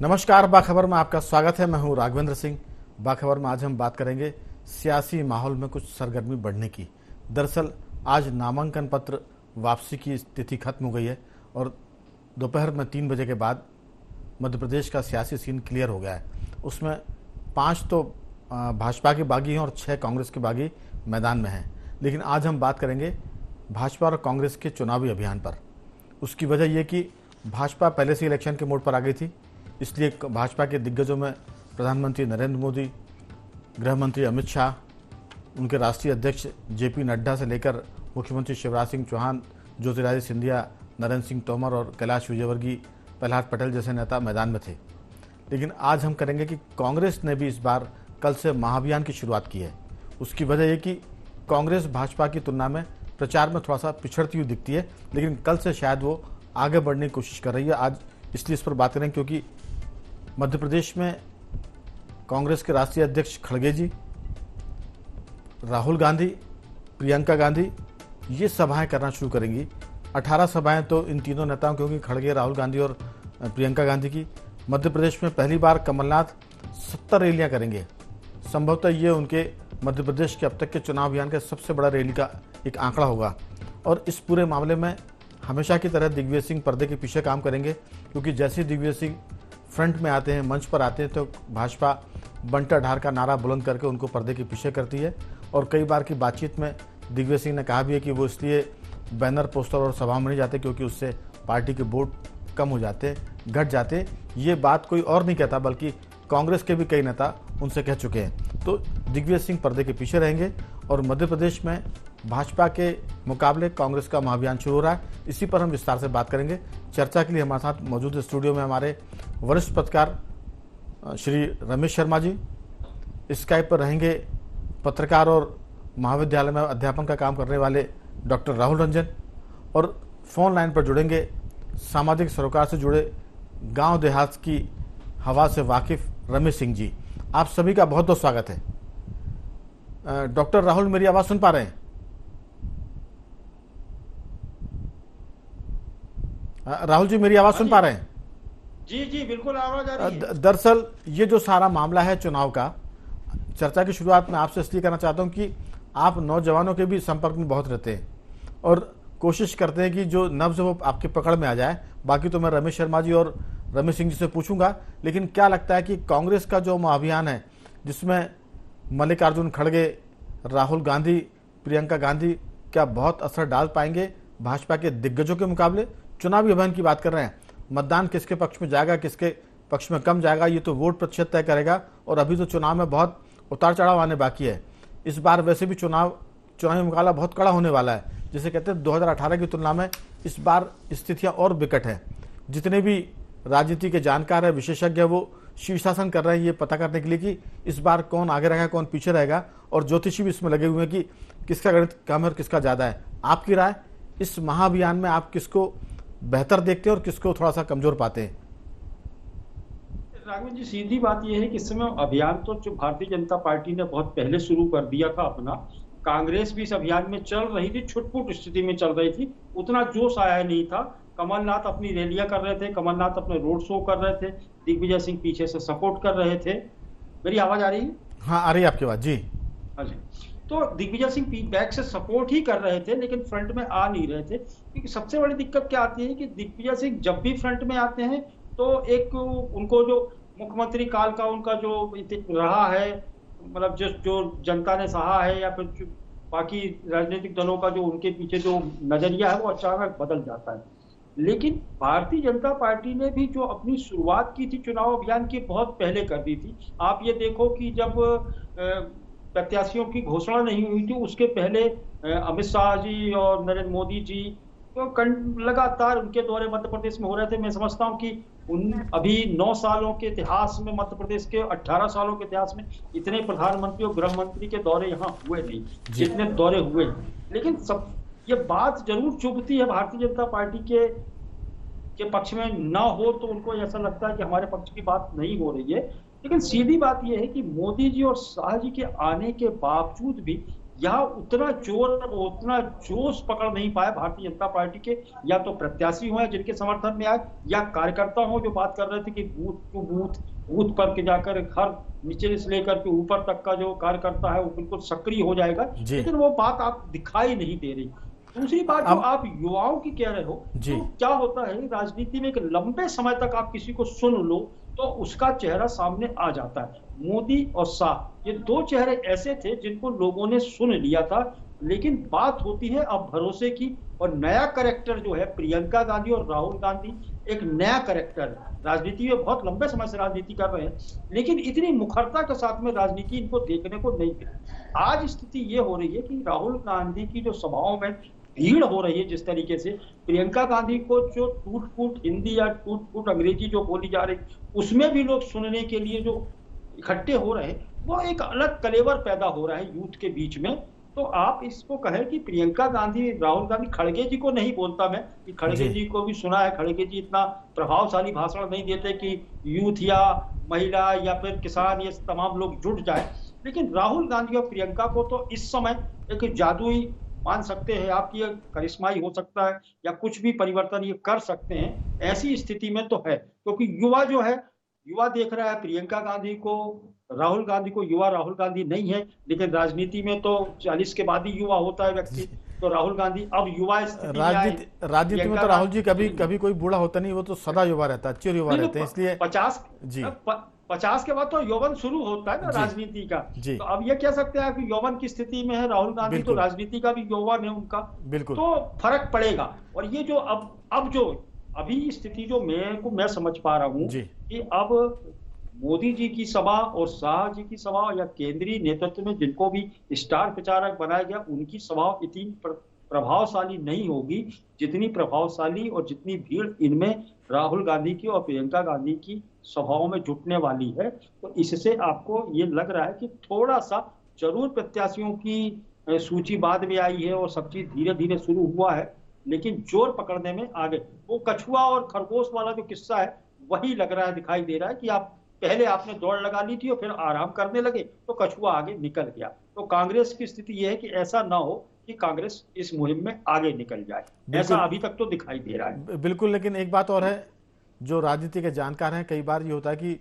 नमस्कार, बाखबर में आपका स्वागत है। मैं हूं राघवेंद्र सिंह। बाखबर में आज हम बात करेंगे सियासी माहौल में कुछ सरगर्मी बढ़ने की। दरअसल आज नामांकन पत्र वापसी की तिथि खत्म हो गई है और दोपहर में 3 बजे के बाद मध्य प्रदेश का सियासी सीन क्लियर हो गया है। उसमें 5 तो भाजपा के बागी हैं और 6 कांग्रेस के बागी मैदान में हैं। लेकिन आज हम बात करेंगे भाजपा और कांग्रेस के चुनावी अभियान पर। उसकी वजह यह कि भाजपा पहले से इलेक्शन के मोड पर आ गई थी, इसलिए भाजपा के दिग्गजों में प्रधानमंत्री नरेंद्र मोदी, गृह मंत्री अमित शाह, उनके राष्ट्रीय अध्यक्ष जेपी नड्डा से लेकर मुख्यमंत्री शिवराज सिंह चौहान, ज्योतिरादित्य सिंधिया, नरेंद्र सिंह तोमर और कैलाश विजयवर्गीय, प्रहलाद पटेल जैसे नेता मैदान में थे। लेकिन आज हम करेंगे कि कांग्रेस ने भी इस बार कल से महाअभियान की शुरुआत की है। उसकी वजह यह कि कांग्रेस भाजपा की तुलना में प्रचार में थोड़ा सा पिछड़ती हुई दिखती है, लेकिन कल से शायद वो आगे बढ़ने की कोशिश कर रही है। आज इसलिए इस पर बात करें क्योंकि मध्य प्रदेश में कांग्रेस के राष्ट्रीय अध्यक्ष खड़गे जी, राहुल गांधी, प्रियंका गांधी ये सभाएं करना शुरू करेंगी। 18 सभाएं तो इन तीनों नेताओं की होंगी, खड़गे, राहुल गांधी और प्रियंका गांधी की। मध्य प्रदेश में पहली बार कमलनाथ 70 रैलियां करेंगे। संभवतः ये उनके मध्य प्रदेश के अब तक के चुनाव अभियान का सबसे बड़ा रैली का एक आंकड़ा होगा। और इस पूरे मामले में हमेशा की तरह दिग्विजय सिंह पर्दे के पीछे काम करेंगे, क्योंकि जैसे दिग्विजय सिंह फ्रंट में आते हैं, मंच पर आते हैं, तो भाजपा बंटा ढार का नारा बुलंद करके उनको पर्दे के पीछे करती है। और कई बार की बातचीत में दिग्विजय सिंह ने कहा भी है कि वो इसलिए बैनर, पोस्टर और सभा में नहीं जाते क्योंकि उससे पार्टी के वोट कम हो जाते, घट जाते। ये बात कोई और नहीं कहता, बल्कि कांग्रेस के भी कई नेता उनसे कह चुके हैं। तो दिग्विजय सिंह पर्दे के पीछे रहेंगे और मध्य प्रदेश में भाजपा के मुकाबले कांग्रेस का महाअभियान शुरू हो रहा है। इसी पर हम विस्तार से बात करेंगे। चर्चा के लिए हमारे साथ मौजूद स्टूडियो में हमारे वरिष्ठ पत्रकार श्री रमेश शर्मा जी, स्काइप पर रहेंगे पत्रकार और महाविद्यालय में अध्यापन का काम करने वाले डॉक्टर राहुल रंजन, और फोन लाइन पर जुड़ेंगे सामाजिक सरोकार से जुड़े गांव देहात की हवा से वाकिफ रमेश सिंह जी। आप सभी का बहुत बहुत स्वागत है। डॉक्टर राहुल, मेरी आवाज सुन पा रहे हैं? राहुल जी, मेरी आवाज सुन पा रहे हैं? जी जी बिल्कुल आवाज आ रही है। दरअसल ये जो सारा मामला है चुनाव का, चर्चा की शुरुआत में आपसे इसलिए करना चाहता हूं कि आप नौजवानों के भी संपर्क में बहुत रहते हैं और कोशिश करते हैं कि जो नब्ज वो आपके पकड़ में आ जाए। बाकी तो मैं रमेश शर्मा जी और रमेश सिंह जी से पूछूंगा, लेकिन क्या लगता है कि कांग्रेस का जो महाअभियान है, जिसमें मल्लिकार्जुन खड़गे, राहुल गांधी, प्रियंका गांधी, क्या बहुत असर डाल पाएंगे भाजपा के दिग्गजों के मुकाबले? चुनावी अभियान की बात कर रहे हैं, मतदान किसके पक्ष में जाएगा, किसके पक्ष में कम जाएगा, ये तो वोट प्रतिशत तय करेगा। और अभी तो चुनाव में बहुत उतार चढ़ाव आने बाकी है। इस बार वैसे भी चुनावी मुकाबला बहुत कड़ा होने वाला है। जिसे कहते हैं 2018 की तुलना में इस बार स्थितियां और विकट हैं। जितने भी राजनीति के जानकार है, विशेषज्ञ है, वो शीर्षासन कर रहे हैं ये पता करने के लिए कि इस बार कौन आगे रहेगा, कौन पीछे रहेगा। और ज्योतिषी भी इसमें लगे हुए हैं कि किसका गणित कम है और किसका ज्यादा है। आपकी राय, इस महाअभियान में आप किसको बेहतर देखते हैं और किसको थोड़ा सा कमजोर पाते हैं? राघवन जी, सीधी बात यह है कि इस समय अभियान तो जो भारतीय जनता पार्टी ने बहुत पहले शुरू कर दिया था अपना, कांग्रेस भी इस अभियान में चल रही थी, छुटपुट स्थिति में चल रही थी, उतना जोश आया नहीं था। कमलनाथ अपनी रैलियां कर रहे थे, कमलनाथ अपने रोड शो कर रहे थे, दिग्विजय सिंह पीछे से सपोर्ट कर रहे थे। मेरी आवाज आ रही है? हाँ, आ रही है आपकी बात जी। हाँ जी। तो दिग्विजय सिंह बैक से सपोर्ट ही कर रहे थे, लेकिन फ्रंट में आ नहीं रहे थे। क्योंकि सबसे बड़ी दिक्कत क्या आती है कि दिग्विजय सिंह जब भी फ्रंट में आते हैं तो एक उनको जो मुख्यमंत्री काल का उनका जो रहा है, मतलब जो जनता ने सहा है, या फिर बाकी राजनीतिक दलों का जो उनके पीछे जो नजरिया है, वो अचानक बदल जाता है। लेकिन भारतीय जनता पार्टी ने भी जो अपनी शुरुआत की थी चुनाव अभियान की, बहुत पहले कर दी थी। आप ये देखो कि जब प्रत्याशियों की घोषणा नहीं हुई थी, उसके पहले अमित शाह जी और नरेंद्र मोदी जी तो लगातार उनके दौरे मध्य प्रदेश में हो रहे थे। मैं समझता हूं कि अभी 9 सालों के इतिहास में, मध्य प्रदेश के 18 सालों के इतिहास में इतने प्रधानमंत्री और गृह मंत्री के दौरे यहाँ हुए नहीं जितने दौरे हुए। लेकिन सब ये बात जरूर चुभती है भारतीय जनता पार्टी के पक्ष में ना हो, तो उनको ऐसा लगता है कि हमारे पक्ष की बात नहीं हो रही है। लेकिन सीधी बात यह है कि मोदी जी और शाह जी के आने के बावजूद भी यहाँ उतना जोर, उतना जोश पकड़ नहीं पाया भारतीय जनता पार्टी के, या तो प्रत्याशी हुए जिनके समर्थन में आए, या कार्यकर्ता हो जो बात कर रहे थे कि बूथ टू बूथ, बूथ पर के जाकर हर नीचे से लेकर के ऊपर तक का जो कार्यकर्ता है वो बिल्कुल सक्रिय हो जाएगा, जी। लेकिन वो बात आप दिखाई नहीं दे रही। दूसरी बात जो अब आप युवाओं की कह रहे हो, जी तो क्या होता है राजनीति में, एक लंबे समय तक आप किसी को सुन लो तो उसका चेहरा सामने आ जाता है। मोदी और शाह, ये दो चेहरे ऐसे थे जिनको लोगों ने सुन लिया था, लेकिन बात होती है अब भरोसे की। और नया करेक्टर जो है प्रियंका गांधी और राहुल गांधी, एक नया करेक्टर है। राजनीति में बहुत लंबे समय से राजनीति कर रहे हैं, लेकिन इतनी मुखरता के साथ में राजनीति इनको देखने को नहीं मिली। आज स्थिति ये हो रही है कि राहुल गांधी की जो सभाओं में भीड़ हो रही है, जिस तरीके से प्रियंका गांधी को जो टूट फूट हिंदी या टूट फूट अंग्रेजी जो बोली जा रही, उसमें भी लोग सुनने के लिए जो इकट्ठे हो रहे हैं, वो एक अलग कलेवर पैदा हो रहा है यूथ के बीच में। तो आप इसको कहें कि प्रियंका गांधी, राहुल गांधी, खड़गे जी को नहीं बोलता मैं कि खड़गे जी जी को भी सुना है, खड़गे जी इतना प्रभावशाली भाषण नहीं देते कि यूथ या महिला या फिर किसान ये तमाम लोग जुट जाए, लेकिन राहुल गांधी और प्रियंका को तो इस समय एक जादुई मान सकते हैं आप, ये करिश्माई हो सकता है या कुछ भी परिवर्तन ये कर सकते हैं, ऐसी स्थिति में तो है। क्योंकि युवा जो है, युवा देख रहा है प्रियंका गांधी को, राहुल गांधी को। युवा राहुल गांधी नहीं है, लेकिन राजनीति में तो 40 के बाद ही युवा होता है व्यक्ति। तो राहुल गांधी अब युवा स्थिति में आए। राजनीति में तो राहुल जी कभी कभी कोई बूढ़ा होता नहीं, वो तो सदा युवा रहता है, चिर युवा रहते हैं, इसलिए 50 जी 50 के बाद तो यौवन शुरू होता है ना जी राजनीति का। जी तो अब ये कह सकते हैं कि यौवन की स्थिति में है राहुल गांधी, तो बिल्कुल राजनीति का भी यौवन है उनका, बिल्कुल तो फर्क पड़ेगा। और ये जो अब जो अभी स्थिति जो मैं समझ पा रहा हूँ जी कि अब मोदी जी की सभा और शाह जी की सभा, या केंद्रीय नेतृत्व में जिनको भी स्टार प्रचारक बनाया गया, उनकी सभा इतनी प्रभावशाली नहीं होगी जितनी प्रभावशाली और जितनी भीड़ इनमें राहुल गांधी की और प्रियंका गांधी की सभाओं में जुटने वाली है। तो इससे आपको ये लग रहा है कि थोड़ा सा जरूर प्रत्याशियों की सूची बाद में आई है और सब चीज धीरे धीरे शुरू हुआ है, लेकिन जोर पकड़ने में आगे वो कछुआ और खरगोश वाला जो किस्सा है वही लग रहा है, दिखाई दे रहा है कि आप पहले आपने दौड़ लगा ली थी और फिर आराम करने लगे तो कछुआ आगे निकल गया। तो कांग्रेस की स्थिति यह है कि ऐसा ना हो कि कांग्रेस इस मुहिम में आगे निकल जाए, ऐसा अभी तक तो दिखाई दे रहा है। बिल्कुल, लेकिन एक बात और है, जो राजनीति के जानकार हैं, कई बार ये होता है कि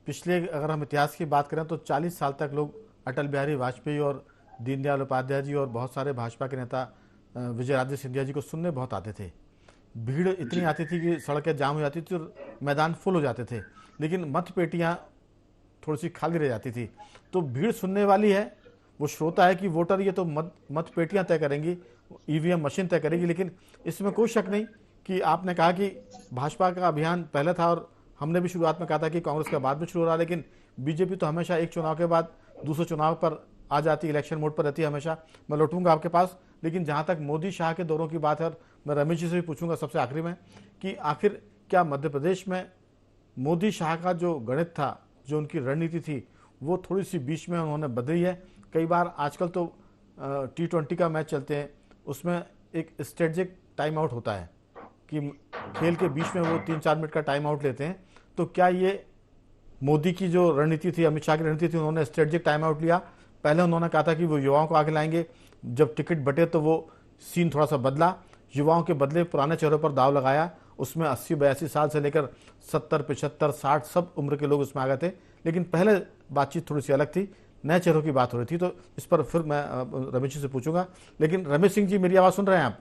पिछले, अगर हम इतिहास की बात करें तो 40 साल तक लोग अटल बिहारी वाजपेयी और दीनदयाल उपाध्याय जी और बहुत सारे भाजपा के नेता विजयराजे सिंधिया जी को सुनने बहुत आते थे। भीड़ इतनी आती थी कि सड़कें जाम हो जाती थी और मैदान फुल हो जाते थे, लेकिन मत पेटियां थोड़ी सी खाली रह जाती थी। तो भीड़ सुनने वाली है, वो श्रोता है कि वोटर ये तो मत पेटियां तय करेंगी, ईवीएम मशीन तय करेगी। लेकिन इसमें कोई शक नहीं कि आपने कहा कि भाजपा का अभियान पहले था और हमने भी शुरुआत में कहा था कि कांग्रेस का बाद में शुरू हो रहा, लेकिन बीजेपी तो हमेशा एक चुनाव के बाद दूसरे चुनाव पर आ जाती, इलेक्शन मोड पर रहती है हमेशा। मैं लौटूंगा आपके पास, लेकिन जहां तक मोदी शाह के दौरों की बात है, और मैं रमेश जी से भी पूछूंगा सबसे आखिरी में कि आखिर क्या मध्य प्रदेश में मोदी शाह का जो गणित था, जो उनकी रणनीति थी, वो थोड़ी सी बीच में उन्होंने बदली है। कई बार आजकल तो T20 का मैच चलते हैं, उसमें एक स्ट्रेटेजिक टाइम आउट होता है कि खेल के बीच में वो 3-4 मिनट का टाइम आउट लेते हैं। तो क्या ये मोदी की जो रणनीति थी, अमित शाह की रणनीति थी, उन्होंने स्ट्रेटेजिक टाइम आउट लिया? पहले उन्होंने कहा था कि वो युवाओं को आगे लाएंगे, जब टिकट बटे तो वो सीन थोड़ा सा बदला, युवाओं के बदले पुराने चेहरों पर दाव लगाया। उसमें 80-82 साल से लेकर 70, 75, 60 सब उम्र के लोग उसमें आ गए थे। लेकिन पहले बातचीत थोड़ी सी अलग थी, नए चेहरों की बात हो रही थी। तो इस पर फिर मैं रमेश जी से पूछूंगा, लेकिन रमेश सिंह जी मेरी आवाज़ सुन रहे हैं आप?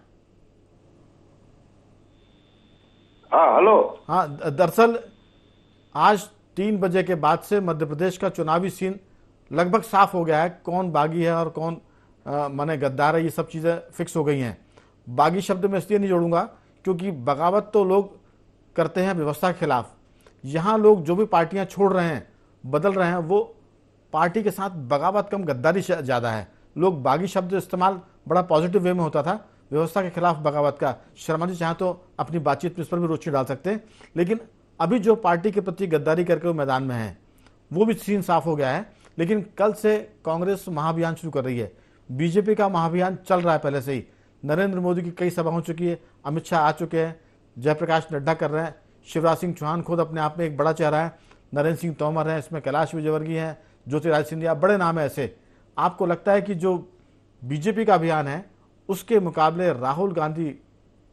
हाँ, हेलो। हाँ, दरअसल आज 3 बजे के बाद से मध्य प्रदेश का चुनावी सीन लगभग साफ हो गया है। कौन बागी है और कौन माने गद्दार है, ये सब चीज़ें फिक्स हो गई हैं। बागी शब्द में इसलिए नहीं जोड़ूंगा क्योंकि बगावत तो लोग करते हैं व्यवस्था के खिलाफ। यहाँ लोग जो भी पार्टियां छोड़ रहे हैं, बदल रहे हैं, वो पार्टी के साथ बगावत कम गद्दारी ज़्यादा है। लोग बागी शब्द इस्तेमाल बड़ा पॉजिटिव वे में होता था, व्यवस्था के खिलाफ बगावत का। शर्मा जी चाहे तो अपनी बातचीत में इस पर भी रोशनी डाल सकते हैं। लेकिन अभी जो पार्टी के प्रति गद्दारी करके वो मैदान में है, वो भी सीन साफ हो गया है। लेकिन कल से कांग्रेस महाअभियान शुरू कर रही है, बीजेपी का महाअभियान चल रहा है पहले से ही। नरेंद्र मोदी की कई सभा हो चुकी है, अमित शाह आ चुके हैं, जयप्रकाश नड्डा कर रहे हैं, शिवराज सिंह चौहान खुद अपने आप में एक बड़ा चेहरा है, नरेंद्र सिंह तोमर है, इसमें कैलाश विजयवर्गीय हैं, ज्योतिरादित्य सिंधिया, बड़े नाम है ऐसे। आपको लगता है कि जो बीजेपी का अभियान है, उसके मुकाबले राहुल गांधी,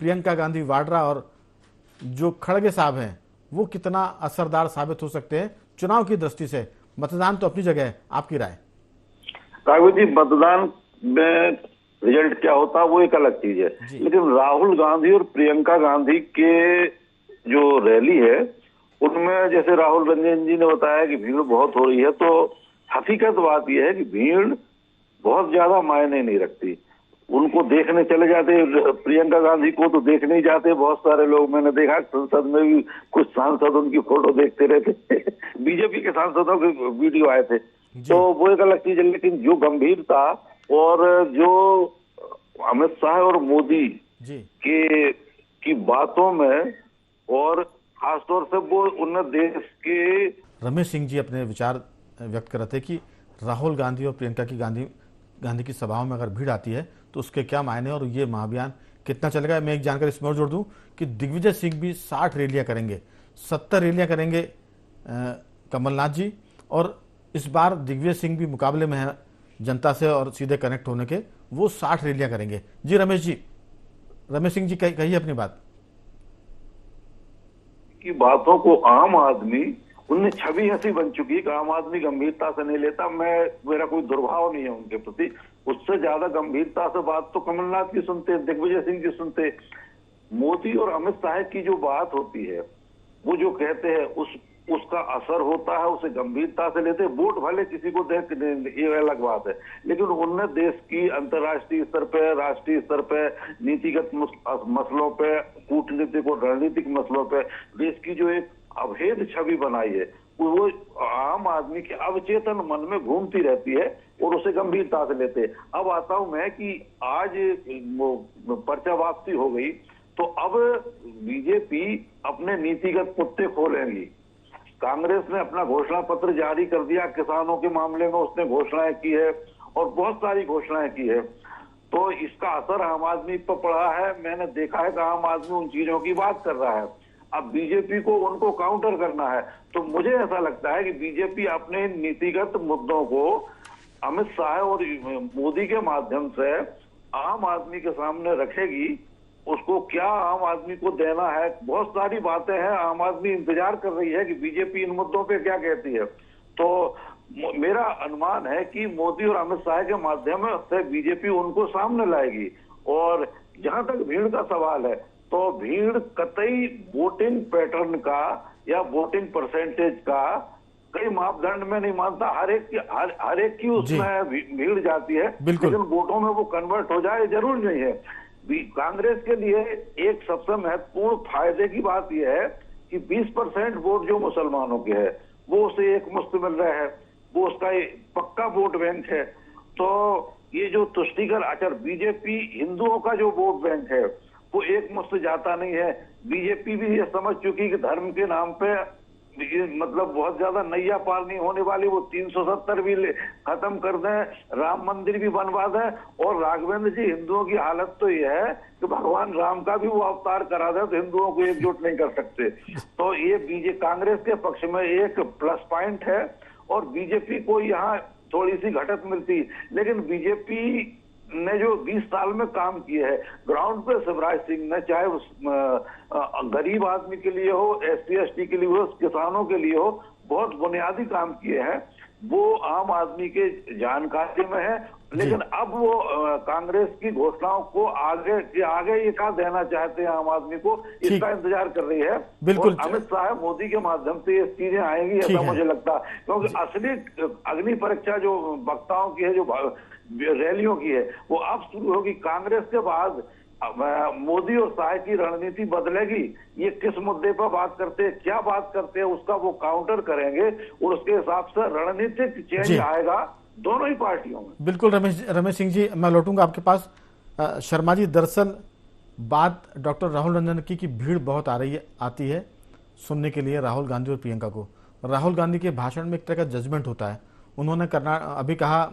प्रियंका गांधी वाड्रा और जो खड़गे साहब हैं वो कितना असरदार साबित हो सकते हैं चुनाव की दृष्टि से? मतदान तो अपनी जगह है, आपकी राय? राघव जी, मतदान में रिजल्ट क्या होता है वो एक अलग चीज है, लेकिन राहुल गांधी और प्रियंका गांधी के जो रैली है उनमें जैसे राहुल रंजन जी ने बताया कि भीड़ बहुत हो रही है, तो हकीकत बात यह है कि भीड़ बहुत ज्यादा मायने नहीं रखती। उनको देखने चले जाते, प्रियंका गांधी को तो देखने ही जाते बहुत सारे लोग। मैंने देखा संसद में भी कुछ सांसद उनकी फोटो देखते रहते बीजेपी के सांसदों के वीडियो आए थे, तो वो एक अलग चीज है। लेकिन जो गंभीरता और जो अमित शाह और मोदी की बातों में, और खासतौर से वो उन देश के रमेश सिंह जी अपने विचार व्यक्त कर रहे थे कि राहुल गांधी और प्रियंका की गांधी की सभाओं में अगर भीड़ आती है तो उसके क्या मायने और ये महाअभियान कितना चलेगा। मैं एक जानकारी इसमें और जोड़ दूं कि दिग्विजय सिंह भी 60 रैलियां करेंगे, 70 रैलियां करेंगे कमलनाथ जी, और इस बार दिग्विजय सिंह भी मुकाबले में है जनता से और सीधे कनेक्ट होने के, वो 60 रैलियां करेंगे। जी रमेश सिंह जी कहिए अपनी बात की बातों को आम आदमी, उनने छवि ऐसी बन चुकी है कि आम आदमी गंभीरता से नहीं लेता। मेरा कोई दुर्भाव नहीं है उनके प्रति, उससे ज्यादा गंभीरता से बात तो कमलनाथ की सुनते, दिग्विजय सिंह की सुनते। मोदी और अमित शाह की जो बात होती है, वो जो कहते हैं उसका असर होता है, उसे गंभीरता से लेते। वोट भले किसी को देख, ये अलग बात है, लेकिन उनने देश की अंतर्राष्ट्रीय स्तर पे, राष्ट्रीय स्तर पे, नीतिगत मसलों पे, कूटनीतिक और रणनीतिक मसलों पे देश की जो एक अभेद छवि बनाई है, वो आम आदमी के अवचेतन मन में घूमती रहती है और उसे गंभीरता से लेते। अब आता हूं मैं कि आज पर्चा वापसी हो गई, तो अब बीजेपी अपने नीतिगत कुत्ते खोलेंगी। कांग्रेस ने अपना घोषणा पत्र जारी कर दिया, किसानों के मामले में उसने घोषणाएं की है और बहुत सारी घोषणाएं की है, तो इसका असर आम आदमी पर पड़ा है। मैंने देखा है कि आम आदमी उन चीजों की बात कर रहा है। अब बीजेपी को उनको काउंटर करना है, तो मुझे ऐसा लगता है कि बीजेपी अपने नीतिगत मुद्दों को अमित शाह और मोदी के माध्यम से आम आदमी के सामने रखेगी। उसको क्या आम आदमी को देना है, बहुत सारी बातें हैं, आम आदमी इंतजार कर रही है कि बीजेपी इन मुद्दों पे क्या कहती है। तो मेरा अनुमान है कि मोदी और अमित शाह के माध्यम से बीजेपी उनको सामने लाएगी। और जहां तक भीड़ का सवाल है, तो भीड़ कतई वोटिंग पैटर्न का या वोटिंग परसेंटेज का कई मापदंड में नहीं मानता। हर एक की उसमें भीड़ जाती है, लेकिन वोटों में वो कन्वर्ट हो जाए जरूर नहीं है। कांग्रेस के लिए एक सबसे महत्वपूर्ण फायदे की बात यह है कि 20% वोट जो मुसलमानों के है वो उसे एक मुश्त मिल रहा है, वो उसका पक्का वोट बैंक है। तो ये जो तुष्टिकर आचार, बीजेपी हिंदुओं का जो वोट बैंक है वो एक मुश्त जाता नहीं है। बीजेपी भी ये समझ चुकी कि धर्म के नाम पे मतलब बहुत ज्यादा नैया पार नहीं होने वाली, वो 370 भी खत्म कर दें, राम मंदिर भी बनवा दें। और राघवेंद्र जी, हिंदुओं की हालत तो यह है कि भगवान राम का भी वो अवतार करा दे तो हिंदुओं को एकजुट नहीं कर सकते। तो ये कांग्रेस के पक्ष में एक प्लस पॉइंट है और बीजेपी को यहाँ थोड़ी सी घटत मिलती। लेकिन बीजेपी ने जो 20 साल में काम किए हैं ग्राउंड पे, शिवराज सिंह ने, चाहे उस गरीब आदमी के लिए हो, SC ST के लिए हो, किसानों के लिए हो, बहुत बुनियादी काम किए हैं, वो आम आदमी के जानकारी में है। लेकिन अब वो कांग्रेस की घोषणाओं को आगे ये क्या देना चाहते हैं आम आदमी को, इसका इंतजार कर रही है। बिल्कुल, अमित शाह मोदी के माध्यम से ये चीजें आएंगी ऐसा मुझे लगता है, क्योंकि असली अग्नि परीक्षा जो वक्ताओं की है, जो रैलियों की है, वो अब शुरू होगी। कांग्रेस के बाद मोदी और शाह की रणनीति बदलेगी। ये किस मुद्दे पर बात करते हैं, क्या बात करते हैं, उसका वो काउंटर करेंगे और उसके हिसाब से रणनीतिक चेंज आएगा दोनों ही पार्टियों में। बिल्कुल रमेश सिंह जी, मैं लौटूंगा आपके पास। शर्मा जी, दरअसल बात डॉक्टर राहुल रंजन की कि भीड़ बहुत आती है सुनने के लिए राहुल गांधी और प्रियंका को। राहुल गांधी के भाषण में एक तरह का जजमेंट होता है। उन्होंने अभी कहा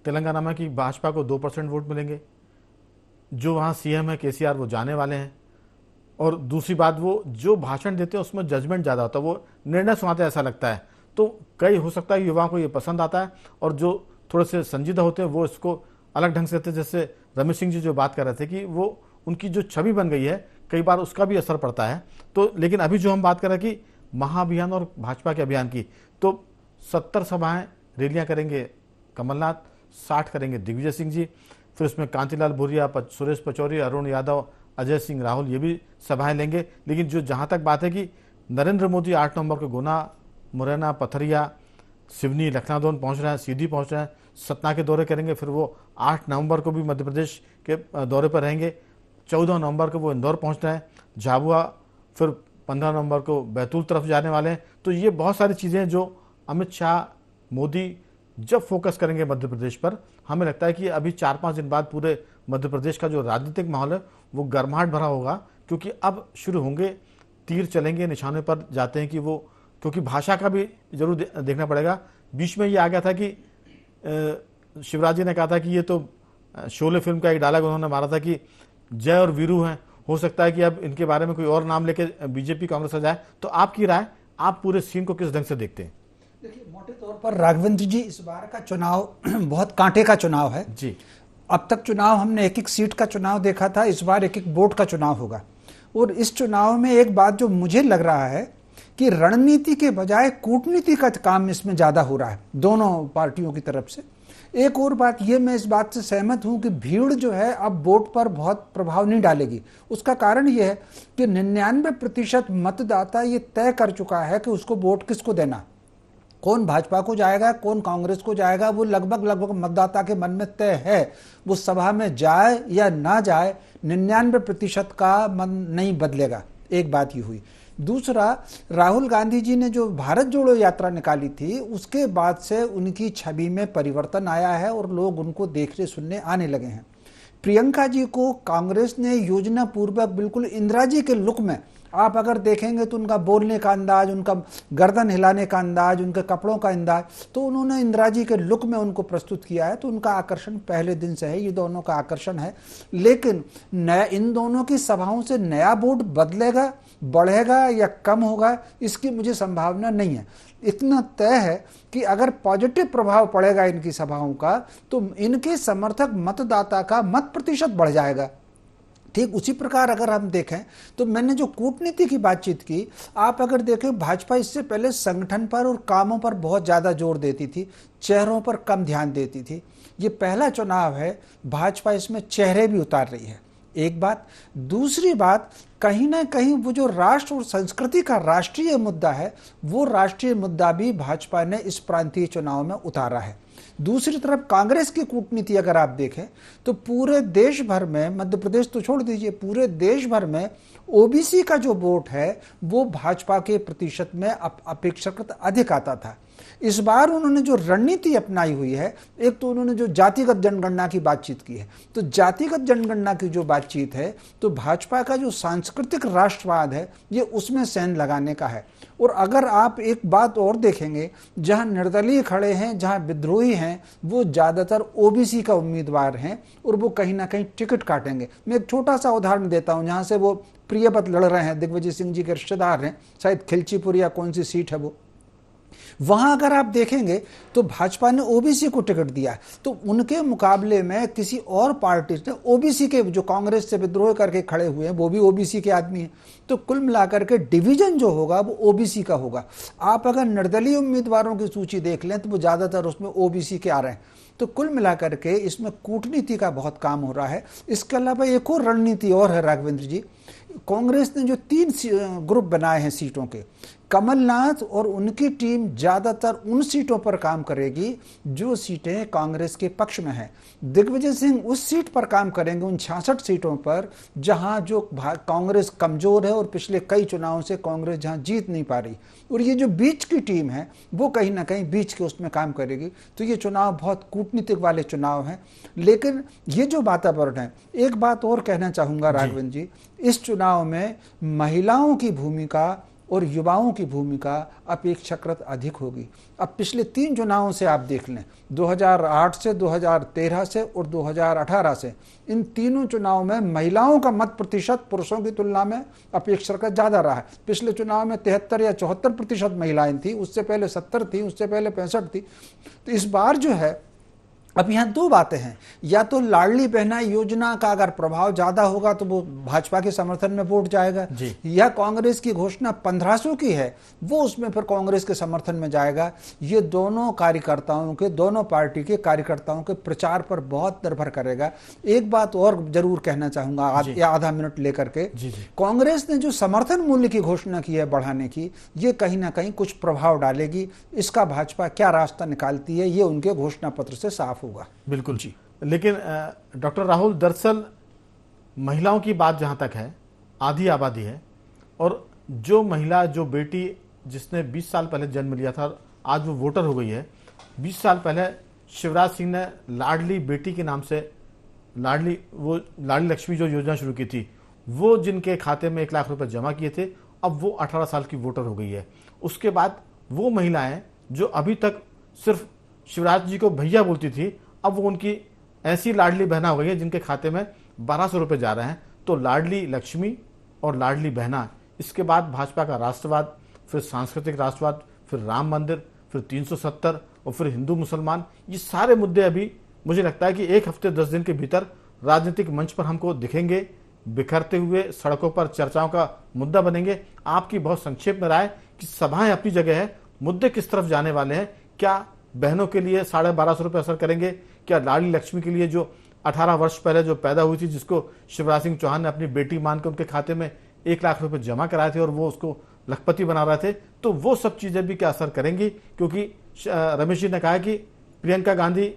तेलंगाना में कि भाजपा को 2% वोट मिलेंगे, जो वहाँ CM है KCR वो जाने वाले हैं। और दूसरी बात, वो जो भाषण देते हैं उसमें जजमेंट ज़्यादा होता है, वो निर्णय सुनाते ऐसा लगता है। तो कई हो सकता है युवाओं को ये पसंद आता है और जो थोड़े से संजीदा होते हैं वो इसको अलग ढंग से थे। जैसे रमेश सिंह जी जो बात कर रहे थे कि वो उनकी जो छवि बन गई है, कई बार उसका भी असर पड़ता है। तो लेकिन अभी जो हम बात कर रहे हैं कि महाअभियान और भाजपा के अभियान की, तो 70 सभाएं रैलियां करेंगे कमलनाथ, 60 करेंगे दिग्विजय सिंह जी, फिर उसमें कांतिलाल भूरिया, सुरेश पचौरी, अरुण यादव, अजय सिंह राहुल, ये भी सभाएं लेंगे। लेकिन जो जहां तक बात है कि नरेंद्र मोदी 8 नवंबर को गुना, मुरैना, पथरिया, सिवनी, लखनादौन पहुंच रहे हैं, सीधी पहुंच रहे हैं, सतना के दौरे करेंगे। फिर वो 8 नवंबर को भी मध्य प्रदेश के दौरे पर रहेंगे। 14 नवंबर को वो इंदौर पहुंच रहे हैं, झाबुआ, फिर 15 नवंबर को बैतूल तरफ जाने वाले हैं। तो ये बहुत सारी चीज़ें जो अमित शाह, मोदी जब फोकस करेंगे मध्य प्रदेश पर, हमें लगता है कि अभी 4-5 दिन बाद पूरे मध्य प्रदेश का जो राजनीतिक माहौल है वो गर्माहट भरा होगा, क्योंकि अब शुरू होंगे, तीर चलेंगे, निशाने पर जाते हैं कि वो, क्योंकि भाषा का भी जरूर देखना पड़ेगा। बीच में ये आ गया था कि शिवराज जी ने कहा था कि ये तो शोले फिल्म का एक डायलॉग उन्होंने मारा था कि जय और वीरू हैं, हो सकता है कि अब इनके बारे में कोई और नाम लेके बीजेपी कांग्रेस आ जाए। तो आपकी राय, आप पूरे सीन को किस ढंग से देखते हैं? देखिए, मोटे तौर पर राघवेंद्र जी, इस बार का चुनाव बहुत कांटे का चुनाव है जी। अब तक चुनाव हमने एक एक सीट का चुनाव देखा था, इस बार एक एक वोट का चुनाव होगा। और इस चुनाव में एक बात जो मुझे लग रहा है कि रणनीति के बजाय कूटनीति का काम इसमें ज्यादा हो रहा है दोनों पार्टियों की तरफ से। एक और बात ये, मैं इस बात से सहमत हूं कि भीड़ जो है अब वोट पर बहुत प्रभाव नहीं डालेगी। उसका कारण यह है कि 99% मतदाता ये तय कर चुका है कि उसको वोट किसको देना, कौन भाजपा को जाएगा, कौन कांग्रेस को जाएगा, वो लगभग मतदाता के मन में तय है। वो सभा में जाए या ना जाए, 99% का मन नहीं बदलेगा। एक बात ये हुई। दूसरा, राहुल गांधी जी ने जो भारत जोड़ो यात्रा निकाली थी, उसके बाद से उनकी छवि में परिवर्तन आया है और लोग उनको देखने सुनने आने लगे हैं। प्रियंका जी को कांग्रेस ने योजना पूर्वक बिल्कुल इंदिरा जी के लुक में, आप अगर देखेंगे तो उनका बोलने का अंदाज, उनका गर्दन हिलाने का अंदाज, उनके कपड़ों का अंदाज, तो उन्होंने इंदिरा जी के लुक में उनको प्रस्तुत किया है। तो उनका आकर्षण पहले दिन से है, ये दोनों का आकर्षण है। लेकिन इन दोनों की सभाओं से नया वोट बदलेगा, बढ़ेगा या कम होगा, इसकी मुझे संभावना नहीं है। इतना तय है कि अगर पॉजिटिव प्रभाव पड़ेगा इनकी सभाओं का, तो इनके समर्थक मतदाता का मत प्रतिशत बढ़ जाएगा। ठीक उसी प्रकार अगर हम देखें तो मैंने जो कूटनीति की बातचीत की, आप अगर देखें, भाजपा इससे पहले संगठन पर और कामों पर बहुत ज़्यादा जोर देती थी, चेहरों पर कम ध्यान देती थी। ये पहला चुनाव है, भाजपा इसमें चेहरे भी उतार रही है, एक बात। दूसरी बात, कहीं ना कहीं वो जो राष्ट्र और संस्कृति का राष्ट्रीय मुद्दा है, वो राष्ट्रीय मुद्दा भी भाजपा ने इस प्रांतीय चुनाव में उतारा है। दूसरी तरफ कांग्रेस की कूटनीति अगर आप देखें तो पूरे देश भर में, मध्य प्रदेश तो छोड़ दीजिए, पूरे देश भर में ओबीसी का जो वोट है वो भाजपा के प्रतिशत में अपेक्षाकृत अधिक आता था। इस बार उन्होंने जो रणनीति अपनाई हुई है, एक तो उन्होंने जो जातिगत जनगणना की बातचीत की है, तो जातिगत जनगणना की जो बातचीत है, तो भाजपा का जो सांस्कृतिक राष्ट्रवाद है ये उसमें सेंध लगाने का है। और अगर आप एक बात और देखेंगे, जहां निर्दलीय खड़े हैं, जहां विद्रोही हैं, वो ज़्यादातर ओबीसी का उम्मीदवार हैं और वो कहीं ना कहीं टिकट काटेंगे। मैं एक छोटा सा उदाहरण देता हूं, जहां से वो प्रियपत लड़ रहे हैं, दिग्विजय सिंह जी के रिश्तेदार हैं, शायद खिलचीपुर या कौन सी सीट है वो, वहां अगर आप देखेंगे तो भाजपा ने ओबीसी को टिकट दिया, तो उनके मुकाबले में किसी और पार्टी ने ओबीसी के, जो कांग्रेस से विद्रोह करके खड़े हुए हैं, वो भी ओबीसी के आदमी हैं। तो कुल मिलाकर के डिवीजन जो होगा वो ओबीसी का होगा। आप अगर निर्दलीय उम्मीदवारों की सूची देख लें तो वो ज्यादातर उसमें ओबीसी के आ रहे हैं। तो कुल मिलाकर के इसमें कूटनीति का बहुत काम हो रहा है। इसके अलावा एक और रणनीति और है राघवेंद्र जी, कांग्रेस ने जो 3 ग्रुप बनाए हैं सीटों के, कमलनाथ और उनकी टीम ज्यादातर उन सीटों पर काम करेगी जो सीटें कांग्रेस के पक्ष में हैं। दिग्विजय सिंह उस सीट पर काम करेंगे, उन 66 सीटों पर जहां जो कांग्रेस कमजोर है और पिछले कई चुनावों से कांग्रेस जहां जीत नहीं पा रही। और ये जो बीच की टीम है वो कहीं ना कहीं बीच के उसमें काम करेगी। तो ये चुनाव बहुत कूटनीतिक वाले चुनाव हैं। लेकिन ये जो वातावरण है, एक बात और कहना चाहूंगा राघवेंद्र जी, इस चुनाव में महिलाओं की भूमिका और युवाओं की भूमिका अपेक्षाकृत अधिक होगी। अब पिछले 3 चुनावों से आप देख लें, 2008 से, 2013 से और 2018 से, इन तीनों चुनावों में महिलाओं का मत प्रतिशत पुरुषों की तुलना में अपेक्षाकृत ज़्यादा रहा है। पिछले चुनाव में 73 या 74% महिलाएं थी, उससे पहले 70 थी, उससे पहले 65 थी। तो इस बार जो है अब यहाँ दो बातें हैं, या तो लाडली बहना योजना का अगर प्रभाव ज्यादा होगा तो वो भाजपा के समर्थन में वोट जाएगा, या कांग्रेस की घोषणा 1500 की है वो उसमें फिर कांग्रेस के समर्थन में जाएगा। ये दोनों कार्यकर्ताओं के, दोनों पार्टी के कार्यकर्ताओं के प्रचार पर बहुत निर्भर करेगा। एक बात और जरूर कहना चाहूंगा आधा मिनट लेकर के, कांग्रेस ने जो समर्थन मूल्य की घोषणा की है बढ़ाने की, ये कहीं ना कहीं कुछ प्रभाव डालेगी। इसका भाजपा क्या रास्ता निकालती है ये उनके घोषणा पत्र से साफ होगा। बिल्कुल जी। लेकिन डॉक्टर राहुल, दरअसल महिलाओं की बात जहां तक है, आधी आबादी है, और जो महिला, जो बेटी जिसने 20 साल पहले जन्म लिया था, आज वो वोटर हो गई है। 20 साल पहले शिवराज सिंह ने लाडली बेटी के नाम से लाडली लक्ष्मी जो योजना शुरू की थी, वो जिनके खाते में 1 लाख रुपए जमा किए थे, अब वो 18 साल की वोटर हो गई है। उसके बाद वो महिलाएं जो अभी तक सिर्फ शिवराज जी को भैया बोलती थी, अब वो उनकी ऐसी लाडली बहना हो गई है जिनके खाते में 1200 रुपए जा रहे हैं। तो लाडली लक्ष्मी और लाडली बहना, इसके बाद भाजपा का राष्ट्रवाद, फिर सांस्कृतिक राष्ट्रवाद, फिर राम मंदिर, फिर 370 और फिर हिंदू मुसलमान, ये सारे मुद्दे अभी मुझे लगता है कि 1 हफ्ते 10 दिन के भीतर राजनीतिक मंच पर हमको दिखेंगे, बिखरते हुए सड़कों पर चर्चाओं का मुद्दा बनेंगे। आपकी बहुत संक्षेप में राय कि सभाएं अपनी जगह है, मुद्दे किस तरफ जाने वाले हैं? क्या बहनों के लिए 1250 रुपये असर करेंगे? क्या लाडली लक्ष्मी के लिए जो 18 वर्ष पहले जो पैदा हुई थी, जिसको शिवराज सिंह चौहान ने अपनी बेटी मान के उनके खाते में 1 लाख रुपए जमा कराए थे और वो उसको लखपति बना रहे थे, तो वो सब चीजें भी क्या असर करेंगी? क्योंकि रमेश जी ने कहा कि प्रियंका गांधी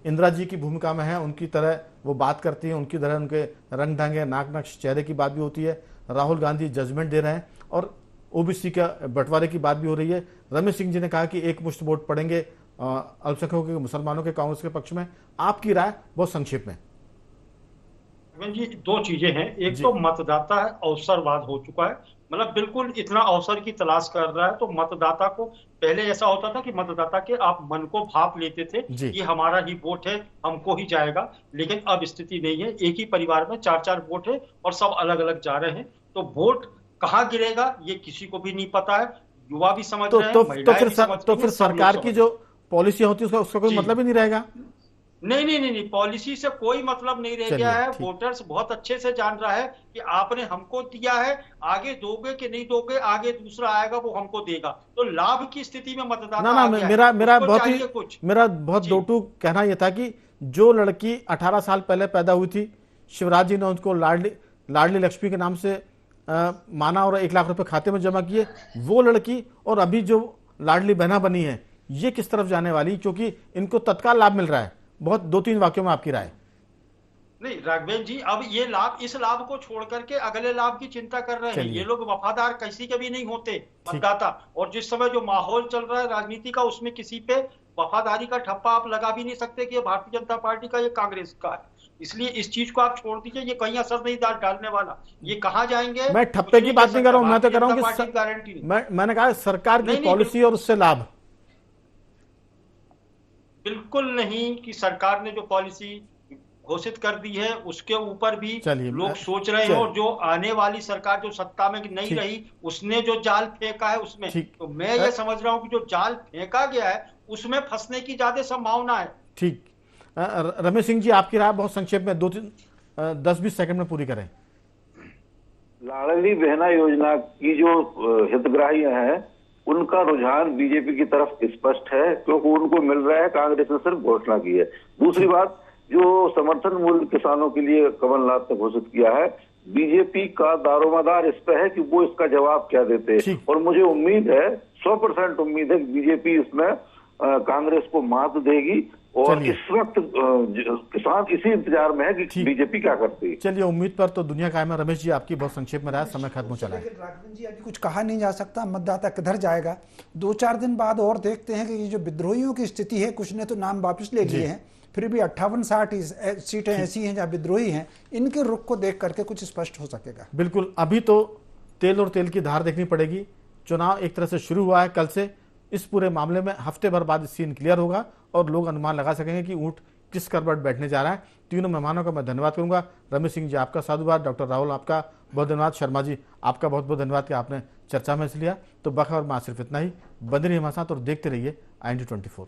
इंदिरा जी की भूमिका में है, उनकी तरह वो बात करती है, उनकी तरह उनके रंग ढंग, नाक नक्श, चेहरे की बात भी होती है। राहुल गांधी जजमेंट दे रहे हैं और ओबीसी का बंटवारे की बात भी हो रही है। रमेश सिंह जी ने कहा कि एक मुश्त वोट पड़ेंगे अल्पसंख्यकों के, मुसलमानों के, कांग्रेस के पक्ष में। आपकी राय बहुत संक्षेप में। जी, 2 चीजें हैं। एक तो मतदाता अवसरवाद हो चुका है, मतलब बिल्कुल इतना अवसर की तलाश कर रहा है। तो मतदाता को पहले ऐसा होता था कि मतदाता के आप मन को भाप लेते थे, ये हमारा ही वोट है, हमको ही जाएगा। लेकिन अब स्थिति नहीं है, एक ही परिवार में 4-4 वोट है और सब अलग अलग जा रहे हैं। तो वोट कहाँ गिरेगा ये किसी को भी नहीं पता है, युवा भी समझ रहे हैं, महिलाएं भी समझ रही हैं, तो फिर सरकार की जो पॉलिसी होती है उसका कोई मतलब ही नहीं रहेगा। नहीं, पॉलिसी से कोई मतलब नहीं रह गया है। वोटर्स बहुत अच्छे से जान रहा है कि आपने हमको दिया है, आगे दोगे कि नहीं दोगे, आगे दूसरा आएगा वो हमको देगा। तो लाभ की स्थिति में मतदाता मेरा बहुत दोटू कहना यह था कि जो लड़की 18 साल पहले पैदा हुई थी, शिवराज जी ने उनको लाडली लक्ष्मी के नाम से माना और 1 लाख रुपए खाते में जमा किए, वो लड़की और अभी जो लाडली बहना बनी है, ये किस तरफ जाने वाली? क्योंकि इनको तत्काल लाभ मिल रहा है। बहुत 2-3 वाक्यों में आपकी राय। नहीं राघवेंद्र जी, अब ये लाभ, इस लाभ को छोड़ करके अगले लाभ की चिंता कर रहे हैं। ये लोग वफादार किसी के भी नहीं होते मतदाता, और जिस समय जो माहौल चल रहा है राजनीति का, उसमें किसी पे वफादारी का ठप्पा आप लगा भी नहीं सकते कि ये भारतीय जनता पार्टी का, ये कांग्रेस का है। इसलिए इस चीज को आप छोड़ दीजिए, ये कहीं असर नहीं डालने वाला। ये कहाँ जाएंगे? मैं ठप्पे की बात नहीं कर रहा हूं, मैं तो कह रहा हूं कि गारंटी नहीं। मैंने कहा सरकार की पॉलिसी और उससे लाभ। बिल्कुल नहीं, कि सरकार ने जो पॉलिसी घोषित कर दी है उसके ऊपर भी लोग सोच रहे हैं, और जो आने वाली सरकार जो सत्ता में नहीं रही, उसने जो जाल फेंका है उसमें, तो मैं ये समझ रहा हूं कि जो जाल फेंका गया है उसमें फंसने की ज्यादा संभावना है। ठीक, रमेश सिंह जी आपकी राय बहुत संक्षेप में 10-20 सेकंड में पूरी करें। लाडली बहना योजना की जो हितग्राही हैं उनका रुझान बीजेपी की तरफ स्पष्ट है, क्योंकि उनको मिल रहा है, कांग्रेस ने सिर्फ घोषणा की है। दूसरी बात, जो समर्थन मूल्य किसानों के लिए कमलनाथ ने घोषित किया है, बीजेपी का दारोमदार इस पे है कि वो इसका जवाब क्या देते हैं। और मुझे उम्मीद है, 100% उम्मीद है कि बीजेपी इसमें कांग्रेस को मात देगी, और इस वक्त किसान इसी इंतजार में है कि बीजेपी क्या करती है। चलिए, उम्मीद पर तो दुनिया कायम है। रमेश जी आपकी बहुत संक्षेप में रहा, समय खत्म हो चला है। राघवन जी, अभी कुछ कहा नहीं जा सकता मतदाता किधर जाएगा। 2-4 दिन बाद और देखते हैं कि ये जो विद्रोहियों की स्थिति है, कुछ ने तो नाम वापस ले लिए हैं, फिर भी 58-60 सीटें ऐसी हैं जहां विद्रोही हैं, इनके रुख को देख करके कुछ स्पष्ट हो सकेगा। बिल्कुल, अभी तो तेल और तेल की धार देखनी पड़ेगी। चुनाव एक तरह से शुरू हुआ है कल से, इस पूरे मामले में हफ्ते भर बाद सीन क्लियर होगा और लोग अनुमान लगा सकेंगे कि ऊंट किस करवट बैठने जा रहा है। तीनों मेहमानों का मैं धन्यवाद करूंगा। रमेश सिंह जी आपका साधुवाद, डॉक्टर राहुल आपका बहुत धन्यवाद, शर्मा जी आपका बहुत बहुत धन्यवाद कि आपने चर्चा में हिस्सा लिया। तो बखबर में सिर्फ इतना ही। बंदे रहिए हमारे साथ और देखते रहिए IND 24।